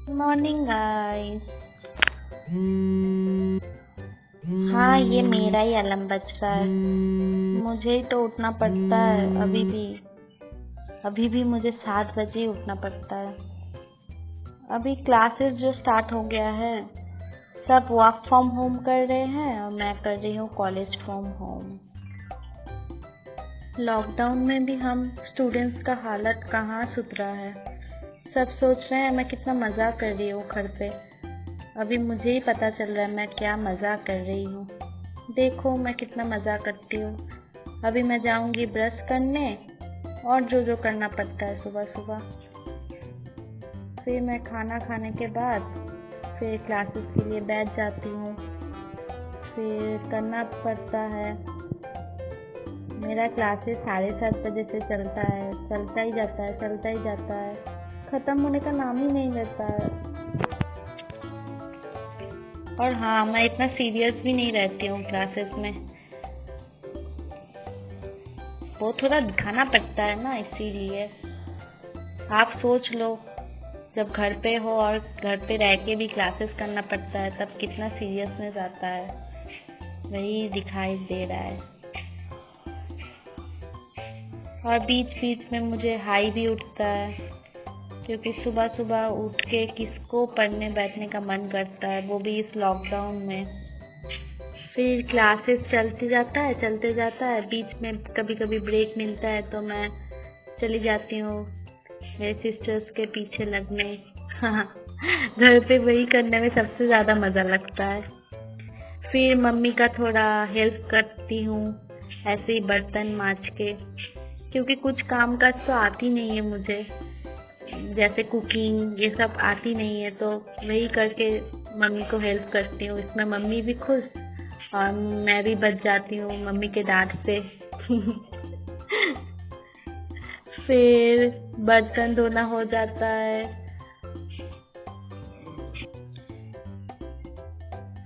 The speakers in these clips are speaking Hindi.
Morning guys. हाँ, ये मेरा ही अलार्म बज रहा है। मुझे ही तो उठना पड़ता है। अभी भी मुझे 7 बजे ही उठना पड़ता है। अभी क्लासेस जो स्टार्ट हो गया है, सब वर्क फ्रॉम होम कर रहे हैं और मैं कर रही हूँ कॉलेज फ्रॉम होम। लॉकडाउन में भी हम स्टूडेंट्स का हालत कहाँ सुधरा है। सब सोच रहे हैं मैं कितना मज़ा कर रही हूँ घर पे। अभी मुझे ही पता चल रहा है मैं क्या मज़ा कर रही हूँ। देखो मैं कितना मज़ा करती हूँ। अभी मैं जाऊँगी ब्रश करने और जो करना पड़ता है सुबह सुबह। फिर मैं खाना खाने के बाद फिर क्लासेस के लिए बैठ जाती हूँ। फिर करना पड़ता है। मेरा क्लासेस 7:30 बजे से चलता है, चलता ही जाता है, ख़त्म होने का नाम ही नहीं लेता है। और हाँ, मैं इतना सीरियस भी नहीं रहती हूँ क्लासेस में। वो थोड़ा दिखाना पड़ता है ना, इसीलिए। आप सोच लो, जब घर पे हो और घर पे रह के भी क्लासेस करना पड़ता है तब कितना सीरियसनेस आता है। वही दिखाई दे रहा है। और बीच बीच में मुझे हाई भी उठता है, क्योंकि सुबह सुबह उठ के किसको पढ़ने बैठने का मन करता है, वो भी इस लॉकडाउन में। फिर क्लासेस चलते जाता है। बीच में कभी कभी ब्रेक मिलता है तो मैं चली जाती हूँ मेरे सिस्टर्स के पीछे लगने। घर पे वही करने में सबसे ज़्यादा मज़ा लगता है। फिर मम्मी का थोड़ा हेल्प करती हूँ, ऐसे ही बर्तन मांज के, क्योंकि कुछ काम काज तो आती नहीं है मुझे, जैसे कुकिंग ये सब आती नहीं है, तो वही करके मम्मी को हेल्प करती हूँ। इसमें मम्मी भी खुश और मैं भी बच जाती हूँ मम्मी के डांट से। फिर बर्तन धोना हो जाता है।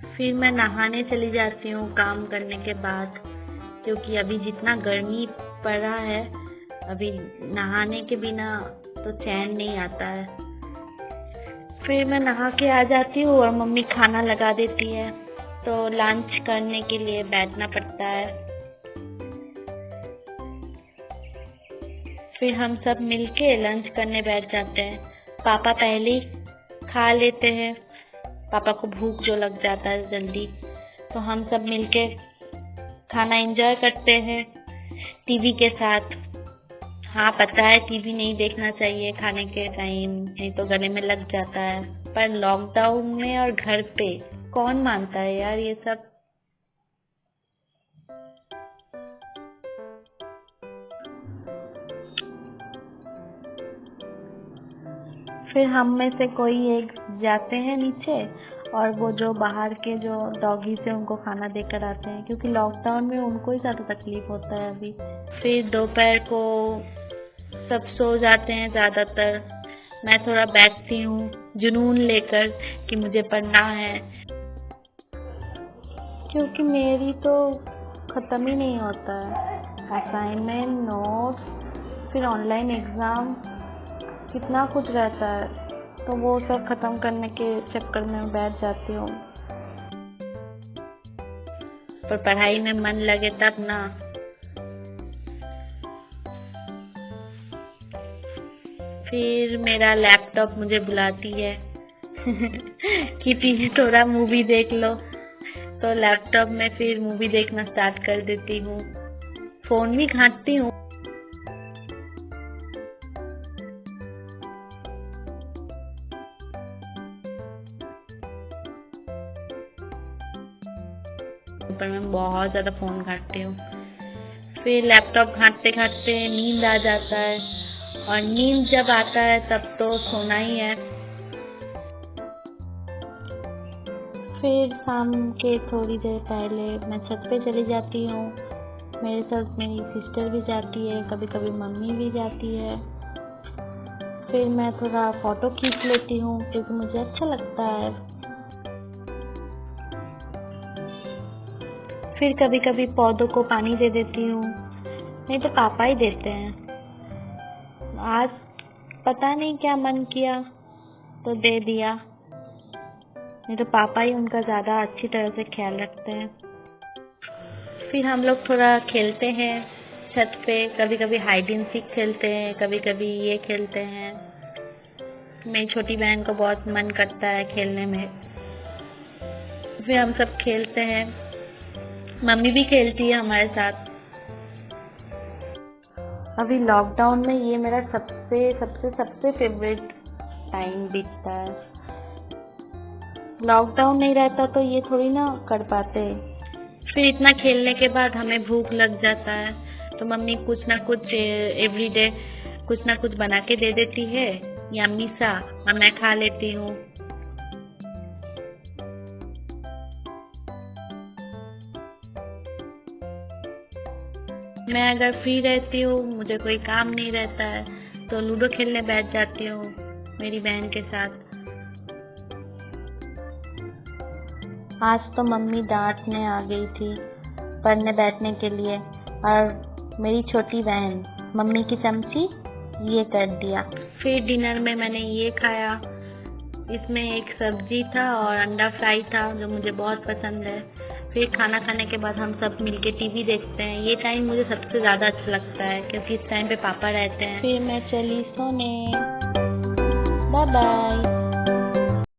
फिर मैं नहाने चली जाती हूँ काम करने के बाद, क्योंकि अभी जितना गर्मी पड़ा है, अभी नहाने के बिना तो चैन नहीं आता है। फिर मैं नहा के आ जाती हूँ और मम्मी खाना लगा देती है, तो लंच करने के लिए बैठना पड़ता है। फिर हम सब मिलके लंच करने बैठ जाते हैं। पापा पहले ही खा लेते हैं, पापा को भूख जो लग जाता है जल्दी, तो हम सब मिलके खाना एंजॉय करते हैं टीवी के साथ। हाँ, पता है टीवी नहीं देखना चाहिए खाने के टाइम, नहीं तो गले में लग जाता है, पर लॉकडाउन में और घर पे कौन मानता है यार ये सब। फिर हम में से कोई एक जाते हैं नीचे और वो जो बाहर के जो डॉगी से उनको खाना देकर आते हैं, क्योंकि लॉकडाउन में उनको ही ज़्यादा तकलीफ होता है अभी। फिर दोपहर को सब सो जाते हैं ज़्यादातर। मैं थोड़ा बैठती हूँ जुनून लेकर कि मुझे पढ़ना है, क्योंकि मेरी तो ख़त्म ही नहीं होता है। असाइनमेंट, नोट्स, फिर ऑनलाइन एग्ज़ाम, कितना कुछ रहता है, तो वो सब ख़त्म करने के चक्कर में बैठ जाती हूँ। पर पढ़ाई में मन लगे तब ना। फिर मेरा लैपटॉप मुझे बुलाती है कि पीछे थोड़ा मूवी देख लो, तो लैपटॉप में फिर मूवी देखना स्टार्ट कर देती हूँ। फ़ोन भी घांटती हूँ। पर मैं बहुत ज़्यादा फ़ोन घांटती हूँ। फिर लैपटॉप घांटते घांटते नींद आ जाता है, और नींद जब आता है तब तो सोना ही है। फिर शाम के थोड़ी देर पहले मैं छत पे चली जाती हूँ। मेरे साथ मेरी सिस्टर भी जाती है, कभी कभी मम्मी भी जाती है। फिर मैं थोड़ा फ़ोटो खींच लेती हूँ, क्योंकि मुझे अच्छा लगता है। फिर कभी कभी पौधों को पानी दे देती हूँ, नहीं तो पापा ही देते हैं। आज पता नहीं क्या मन किया, तो दे दिया, नहीं तो पापा ही उनका ज़्यादा अच्छी तरह से ख्याल रखते हैं। फिर हम लोग थोड़ा खेलते हैं छत पे, कभी कभी हाइड एंड सीक खेलते हैं, कभी कभी ये खेलते हैं। मेरी छोटी बहन को बहुत मन करता है खेलने में, फिर हम सब खेलते हैं। मम्मी भी खेलती है हमारे साथ। अभी लॉकडाउन में ये मेरा सबसे सबसे सबसे फेवरेट टाइम बीतता है। लॉकडाउन नहीं रहता तो ये थोड़ी ना कर पाते। फिर इतना खेलने के बाद हमें भूख लग जाता है, तो मम्मी कुछ ना कुछ एवरीडे कुछ ना कुछ बना के दे देती है, यम्मी सा, और मैं खा लेती हूँ। मैं अगर फ्री रहती हूँ, मुझे कोई काम नहीं रहता है, तो लूडो खेलने बैठ जाती हूँ मेरी बहन के साथ। आज तो मम्मी डांटने आ गई थी पढ़ने बैठने के लिए, और मेरी छोटी बहन मम्मी की चमची ये कर दिया। फिर डिनर में मैंने ये खाया, इसमें एक सब्जी था और अंडा फ्राई था जो मुझे बहुत पसंद है। फिर खाना खाने के बाद हम सब मिलके टीवी देखते हैं। ये टाइम मुझे सबसे ज़्यादा अच्छा लगता है क्योंकि इस टाइम पे पापा रहते हैं। फिर मैं चली सोने। Bye bye.